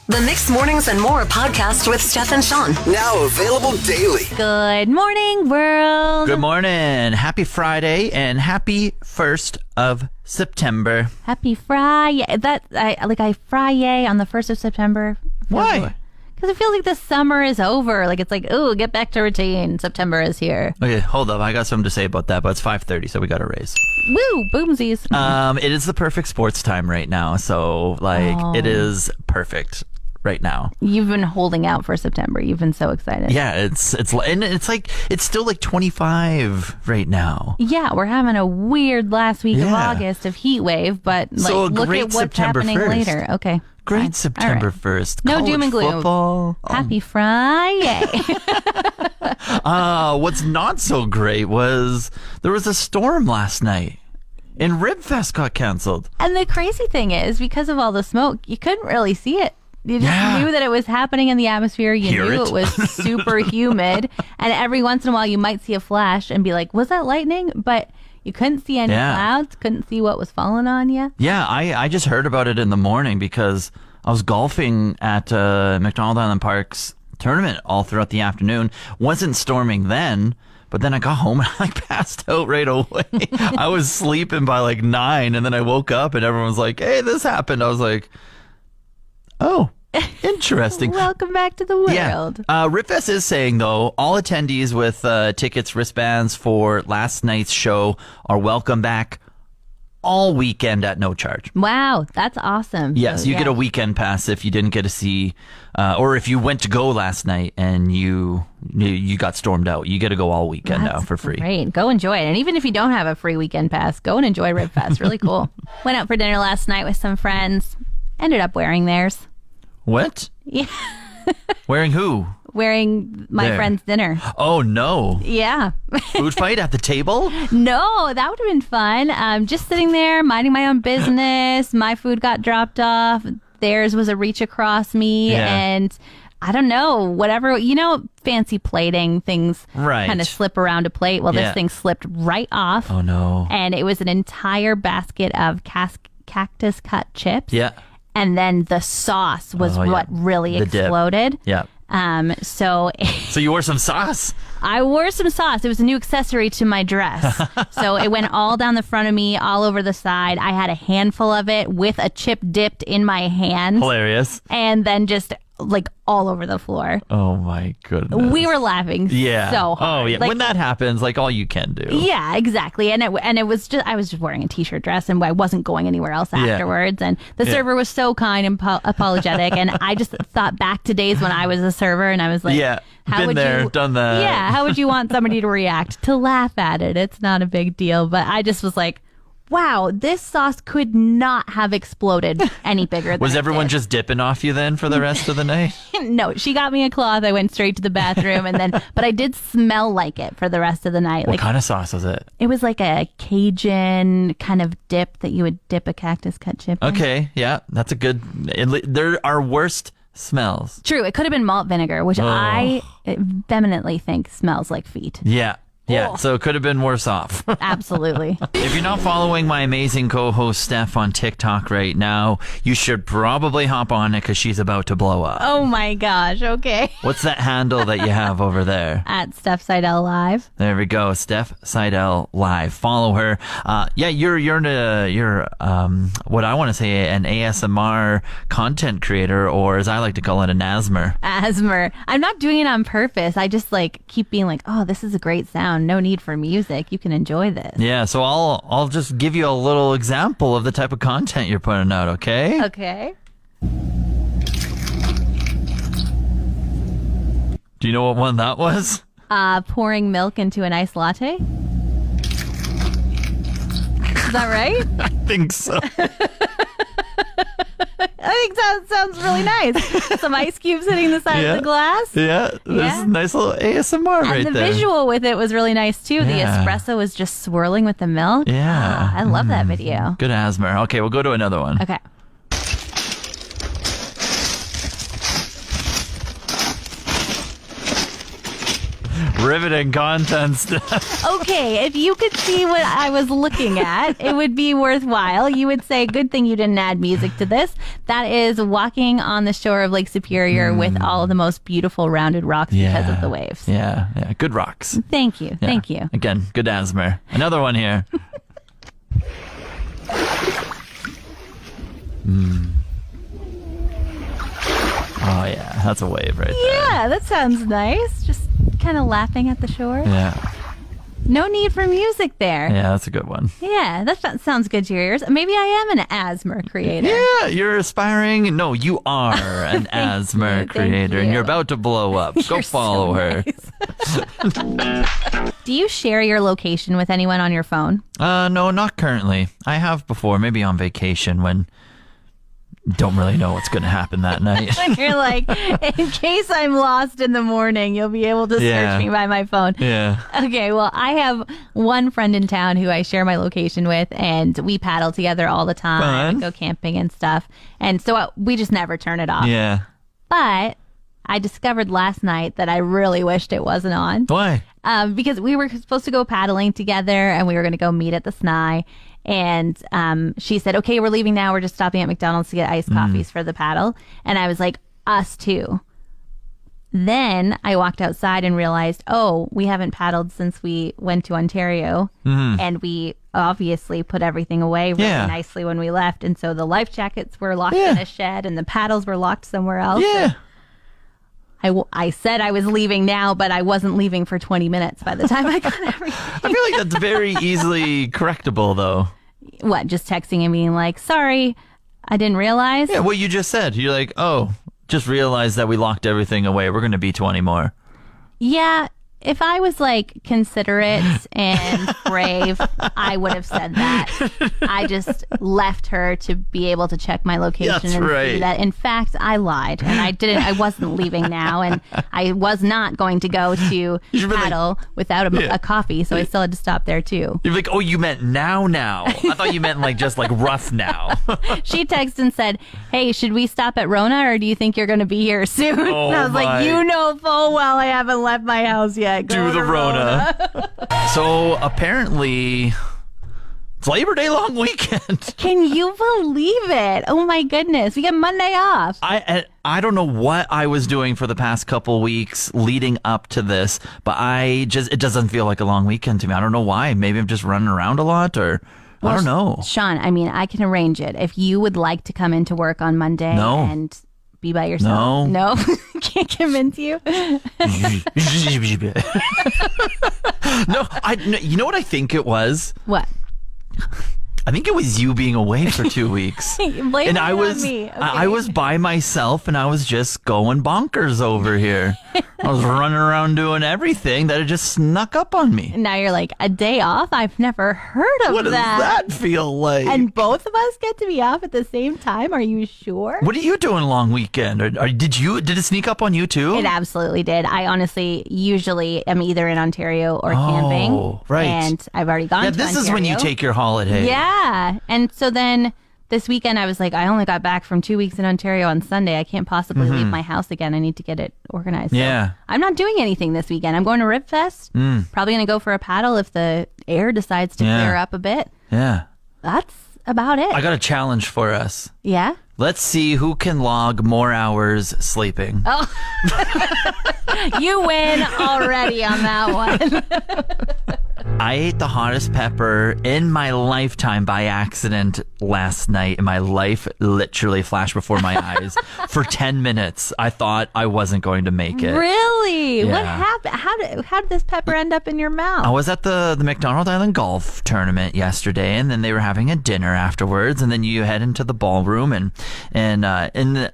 The Mixed Mornings and More podcast with Steph and Sean. Now available daily. Good morning, world. Good morning. Happy Friday and happy 1st of September. Happy Friday. I Friday on the 1st of September. Why? Because it feels like the summer is over. Like, it's like, ooh, get back to routine. September is here. Okay, hold up. I got something to say about that, but it's 5:30, so we got to raise. Woo, boomsies. It is the perfect sports time right now, so it is perfect right now. You've been holding out for September. You've been so excited. Yeah, it's still like 25 right now. Yeah, we're having a weird last week of August of heat wave, but So a look great at what's September happening 1st. later. Okay. Great fine. September All right. 1st. No College doom and gloom. football. Happy Friday. What's not so great was there was a storm last night. And Ribfest got canceled. And the crazy thing is, because of all the smoke, you couldn't really see it. You just knew that it was happening in the atmosphere. You Hear knew it. it was super humid. And every once in a while, you might see a flash and be like, was that lightning? But you couldn't see any clouds, couldn't see what was falling on you. Yeah, I just heard about it in the morning because I was golfing at McDonald Island Park's tournament all throughout the afternoon. Wasn't storming then, but then I got home and I passed out right away. I was sleeping by like 9, and then I woke up and everyone was like, hey, this happened. I was like, oh, interesting. Welcome back to the world. Yeah. Ripfest is saying, though, all attendees with tickets, wristbands for last night's show are welcome back all weekend at no charge. Wow, that's awesome. Yes, So, you get a weekend pass if you didn't get to see, or if you went to go last night and you got stormed out. You get to go all weekend now for free. Great. Go enjoy it. And even if you don't have a free weekend pass, go and enjoy Ribfest. Really cool. Went out for dinner last night with some friends. Ended up wearing theirs. What? Yeah. Wearing who? Wearing my There. friend's dinner. Oh, no. Yeah. Food fight at the table? No, that would have been fun. Just sitting there, minding my own business. My food got dropped off. Theirs was a reach across me. Yeah. And I don't know, whatever, fancy plating things Right. kind of slip around a plate. Well, Yeah. this thing slipped right off. Oh, no. And it was an entire basket of cactus cut chips. Yeah. And then the sauce was Oh, yeah. what really The dip. exploded. Yeah. So So you wore some sauce? I wore some sauce. It was a new accessory to my dress. So it went all down the front of me, all over the side. I had a handful of it with a chip dipped in my hand. Hilarious. And then just like all over the floor. Oh, my goodness. We were laughing so hard. Oh, yeah. Like, When that happens, like, all you can do. yeah, exactly. And it was just, I was just wearing a t-shirt dress and I wasn't going anywhere else Yeah. afterwards. And the server was so kind and apologetic. And I just thought back to days when I was a server and I was like, Yeah. how Been would there, you, done that. Yeah. How would you want somebody to react? To laugh at it. It's not a big deal. But I just was like, wow, this sauce could not have exploded any bigger than Was it everyone did. just dipping off you then for the rest of the night? No, she got me a cloth. I went straight to the bathroom and then, but I did smell like it for the rest of the night. What Like kind of sauce was it? it was like a Cajun kind of dip that you would dip a cactus cut chip in. Okay, yeah, that's a good. There are worst smells. True, it could have been malt vinegar, which I vehemently think smells like feet. Yeah. Yeah, Oh. so it could have been worse off. Absolutely. If you're not following my amazing co-host Steph on TikTok right now, you should probably hop on it because she's about to blow up. Oh my gosh, okay. What's that handle that you have over there? At Steph Seidel Live. There we go, Steph Seidel Live. Follow her. You're what I want to say an ASMR content creator, or as I like to call it, an ASMR. Asthma. I'm not doing it on purpose. I just keep being like, oh, this is a great sound. No need for music. You can enjoy this. Yeah, so I'll just give you a little example of the type of content you're putting out, okay? Okay. Do you know what one that was? Pouring milk into an iced latte. Is that right? I think so. I think that sounds really nice. Some ice cubes hitting the side of the glass. Yeah, there's a nice little ASMR And right the there. visual with it was really nice too. The Yeah. espresso was just swirling with the milk. Yeah. I love that video. Good ASMR. Okay, we'll go to another one. Okay. Riveting content stuff. Okay, if you could see what I was looking at, it would be worthwhile. You would say, good thing you didn't add music to this. That is walking on the shore of Lake Superior with all of the most beautiful rounded rocks because of the waves. Yeah. Good rocks. Thank you. Yeah. Thank you. Again, good asthma. Another one here. Oh, yeah. That's a wave right there. Yeah, that sounds nice. Just kind of laughing at the shore. Yeah. No need for music there. Yeah, that's a good one. Yeah, that sounds good to your ears. Maybe I am an asthma creator. Yeah, you're aspiring. No, you are an asthma you, thank creator, and you. you're about to blow up. Go You're follow so her. nice. Do you share your location with anyone on your phone? No, not currently. I have before, maybe on vacation when don't really know what's going to happen that night. You're like, in case I'm lost in the morning, you'll be able to Yeah. search me by my phone. Yeah. Okay, well, I have one friend in town who I share my location with, and we paddle together all the time, Fun. go camping and stuff. And so we just never turn it off. Yeah. But I discovered last night that I really wished it wasn't on. Why? Because we were supposed to go paddling together and we were going to go meet at the Snai. And she said, okay, we're leaving now. We're just stopping at McDonald's to get iced coffees for the paddle. And I was like, us too. Then I walked outside and realized, oh, we haven't paddled since we went to Ontario. And we obviously put everything away really Yeah. nicely when we left. And so the life jackets were locked Yeah. in a shed and the paddles were locked somewhere else. Yeah. I said I was leaving now, but I wasn't leaving for 20 minutes by the time I got everything. I feel like that's very easily correctable, though. What, just texting and being like, sorry, I didn't realize? Yeah, what you just said. You're like, oh, just realized that we locked everything away. We're going to be 20 more. Yeah, if I was like considerate and brave, I would have said that. I just left her to be able to check my location That's and see right. that. In fact, I lied and I wasn't leaving now, and I was not going to go to been like- paddle without Yeah. a coffee, so I still had to stop there too. You're like, oh, you meant now. I thought you meant just rough now. She texted and said, hey, should we stop at Rona or do you think you're going to be here soon? Oh, and I was my. like, you know full well I haven't left my house yet. Go Do the to Rona. So apparently, it's Labor Day long weekend. Can you believe it? Oh my goodness. We get Monday off. I don't know what I was doing for the past couple weeks leading up to this, but it doesn't feel like a long weekend to me. I don't know why. Maybe I'm just running around a lot, or I don't know. Sean, I mean, I can arrange it. If you would like to come into work on Monday No. and be by yourself. No. No? Can't convince you? No, you know what I think it was? What? I think it was you being away for 2 weeks. Blame And it I on was me. I Okay. was by myself and I was just going bonkers over here. I was running around doing everything that had just snuck up on me. Now you're like, a day off? I've never heard of What does that feel like? And both of us get to be off at the same time? Are you sure? What are you doing long weekend? Did it sneak up on you too? It absolutely did. I honestly usually am either in Ontario or camping. right. And I've already gone Yeah, to this is when you Ontario. take your holiday. Yeah. And so then this weekend I was like, I only got back from 2 weeks in Ontario on Sunday. I can't possibly leave my house again. I need to get it organized. So Yeah. I'm not doing anything this weekend. I'm going to Ribfest. Probably going to go for a paddle if the air decides to Yeah. clear up a bit. Yeah. That's about it. I got a challenge for us. Yeah. Let's see who can log more hours sleeping. Oh. You win already on that one. I ate the hottest pepper in my lifetime by accident last night, and my life literally flashed before my eyes. For 10 minutes, I thought I wasn't going to make it. Really? What Yeah. happened? How did this pepper end up in your mouth? I was at the McDonald Island golf tournament yesterday, and then they were having a dinner afterwards, and then you head into the ballroom, and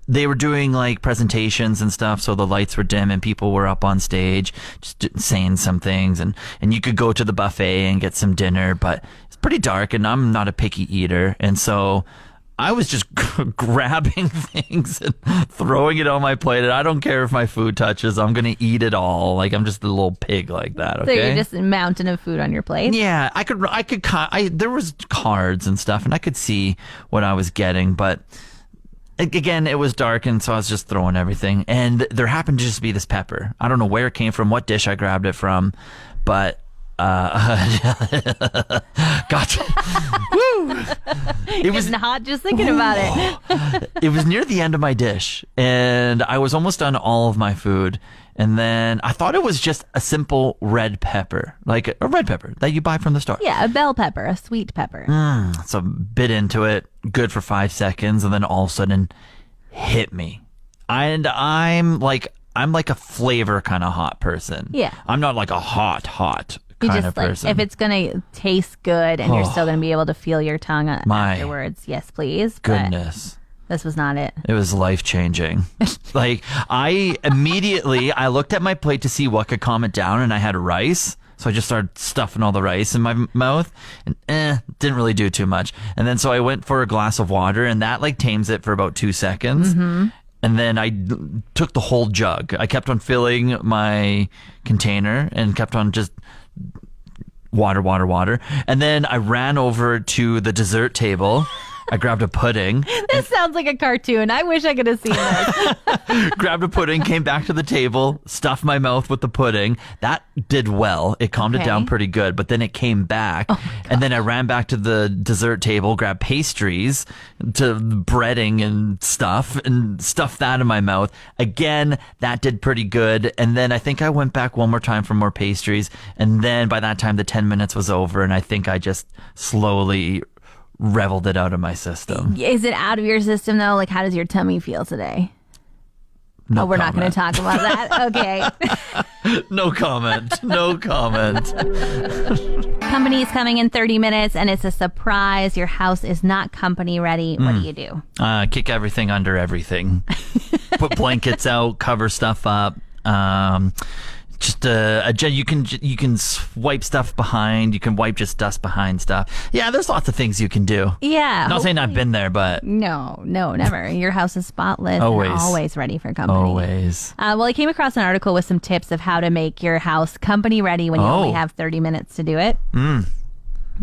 they were doing like presentations and stuff, so the lights were dim and people were up on stage just saying some things, and you could go to the buffet and get some dinner, but it's pretty dark and I'm not a picky eater, and so I was just grabbing things and throwing it on my plate, and I don't care if my food touches, I'm gonna eat it all. Like I'm just a little pig like that. So Okay. you're just a mountain of food on your plate? Yeah, there was cards and stuff, and I could see what I was getting, but again, it was dark, and so I was just throwing everything. And there happened to just be this pepper. I don't know where it came from, what dish I grabbed it from, but Gotcha. Woo! It was Getting hot just thinking about it. it was near the end of my dish, and I was almost done all of my food. And then I thought it was just a simple red pepper, like a red pepper that you buy from the store. Yeah, a bell pepper, a sweet pepper. So I bit into it, good for 5 seconds, and then all of a sudden hit me. And I'm like a flavor kind of hot person. Yeah. I'm not like a hot You kind just of like, person. if it's going to taste good and you're still going to be able to feel your tongue My afterwards, yes, please. But Goodness. this was not it. It was life changing. Like I looked at my plate to see what could calm it down, and I had rice. So I just started stuffing all the rice in my mouth, and didn't really do too much. And then so I went for a glass of water, and that like tames it for about 2 seconds. Mm-hmm. And then I took the whole jug. I kept on filling my container and kept on just water. And then I ran over to the dessert table. I grabbed a pudding. This sounds like a cartoon. I wish I could have seen this. Grabbed a pudding, came back to the table, stuffed my mouth with the pudding. That did well. It calmed it down pretty good, but then it came back. And then I ran back to the dessert table, grabbed pastries, to breading and stuffed that in my mouth. Again, that did pretty good. And then I think I went back one more time for more pastries. And then by that time, the 10 minutes was over, and I think I just slowly reveled it out of my system. Is it out of your system, though? Like, how does your tummy feel today? No we're not going comment. to talk about that. Okay. No comment. No comment. Company is coming in 30 minutes, and it's a surprise. Your house is not company ready. What do you do? Kick everything under everything. Put blankets out, cover stuff up. Just you can wipe stuff behind. You can wipe just dust behind stuff. Yeah, there's lots of things you can do. Yeah. Not saying I've been there, but No, never. Your house is spotless. Always. And always ready for company. always. Well, I came across an article with some tips of how to make your house company ready when you only have 30 minutes to do it.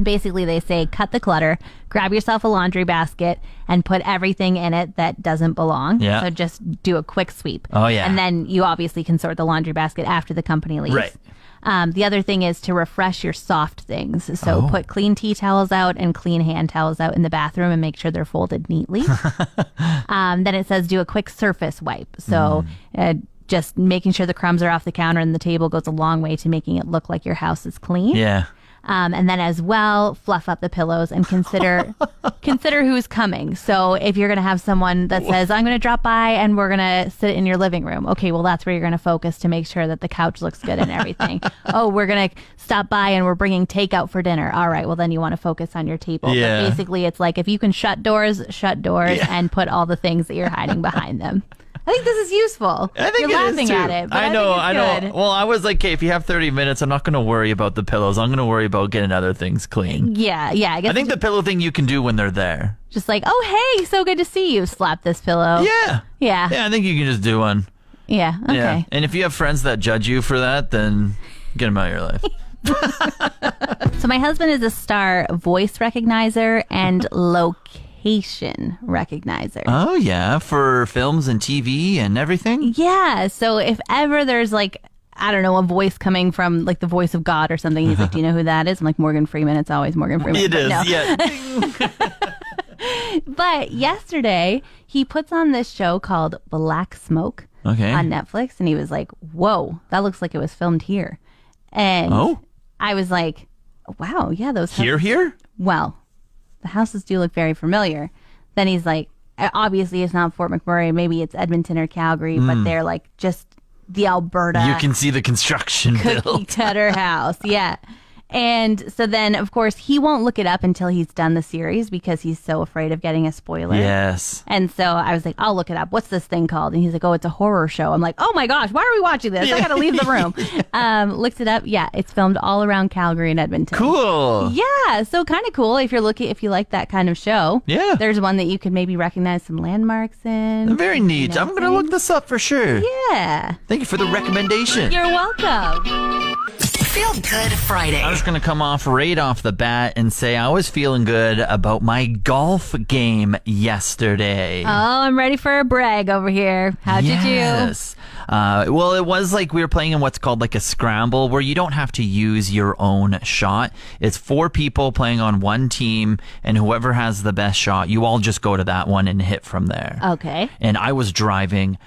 Basically, they say cut the clutter, grab yourself a laundry basket, and put everything in it that doesn't belong. Yeah. So just do a quick sweep. Oh, yeah. And then you obviously can sort the laundry basket after the company leaves. Right. The other thing is to refresh your soft things. So put clean tea towels out and clean hand towels out in the bathroom and make sure they're folded neatly. Then it says do a quick surface wipe. So just making sure the crumbs are off the counter and the table goes a long way to making it look like your house is clean. Yeah. And then as well, fluff up the pillows and consider who's coming. So if you're going to have someone that says, I'm going to drop by and we're going to sit in your living room. Okay, well, that's where you're going to focus to make sure that the couch looks good and everything. Oh, we're going to stop by and we're bringing takeout for dinner. All right, well, then you want to focus on your table. Yeah. But basically, it's like if you can shut doors and put all the things that you're hiding behind them. I think this is useful. I think You're it is laughing too. at it. But I know. think it's good. Well, I was like, okay, if you have 30 minutes, I'm not going to worry about the pillows. I'm going to worry about getting other things clean. Yeah. I guess I think the pillow thing you can do when they're there. just like, oh, hey, so good to see you. Slap this pillow. Yeah. Yeah. Yeah, I think you can just do one. Yeah. Okay. Yeah. And if you have friends that judge you for that, then get them out of your life. So my husband is a star voice recognizer and location recognizer. Oh, yeah. For films and TV and everything? Yeah. So if ever there's like, I don't know, a voice coming from like the voice of God or something, he's like, do you know who that is? I'm like, Morgan Freeman. It's always Morgan Freeman. It But is, no. yeah. But yesterday he puts on this show called Black Smoke Okay. on Netflix. And he was like, whoa, that looks like it was filmed here. And Oh? I was like, wow, yeah, those Here? well, the houses do look very familiar. Then he's like, obviously it's not Fort McMurray, maybe it's Edmonton or Calgary, but they're like just the Alberta You can see the construction cookie build. cutter house. Yeah. And so then, of course, he won't look it up until he's done the series because he's so afraid of getting a spoiler. Yes. And so I was like, I'll look it up. What's this thing called? And he's like, oh, it's a horror show. I'm like, oh my gosh, why are we watching this? I got to leave the room. Looked it up. Yeah, it's filmed all around Calgary and Edmonton. Cool. Yeah, so kind of cool if you like that kind of show. Yeah. There's one that you could maybe recognize some landmarks in. Very neat. I'm going to look this up for sure. Yeah. Thank you for the recommendation. You're welcome. Feel Good Friday. I was going to come right off the bat and say I was feeling good about my golf game yesterday. Oh, I'm ready for a brag over here. How'd you do? Yes. Well, it was like we were playing in what's called like a scramble where you don't have to use your own shot. It's 4 people playing on one team, and whoever has the best shot, you all just go to that one and hit from there. Okay. And I was driving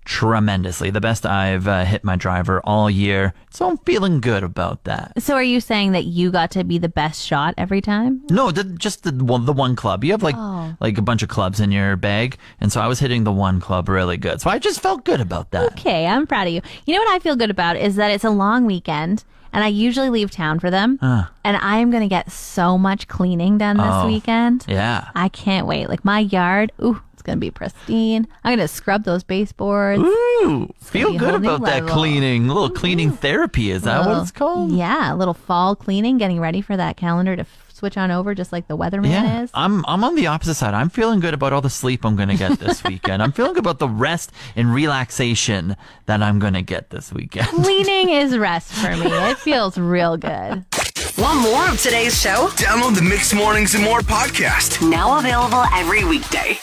tremendously. The best I've hit my driver all year. So I'm feeling good about that. So are you saying that you got to be the best shot every time? No, just the one club. You have like a bunch of clubs in your bag, and so I was hitting the one club really good. So I just felt good about that. Okay, I'm proud of you. You know what I feel good about is that it's a long weekend, and I usually leave town for them, and I am going to get so much cleaning done this weekend. Yeah. I can't wait. Like my yard, it's going to be pristine. I'm going to scrub those baseboards. Ooh, feel be a good whole new about that level. cleaning. A little cleaning therapy. Is that what it's called? Yeah, a little fall cleaning, getting ready for that calendar to switch on over just like the weatherman is. I'm on the opposite side. I'm feeling good about all the sleep I'm going to get this weekend. I'm feeling good about the rest and relaxation that I'm going to get this weekend. Cleaning is rest for me. It feels real good. Want more of today's show? Download the Mixed Mornings and More podcast. Now available every weekday.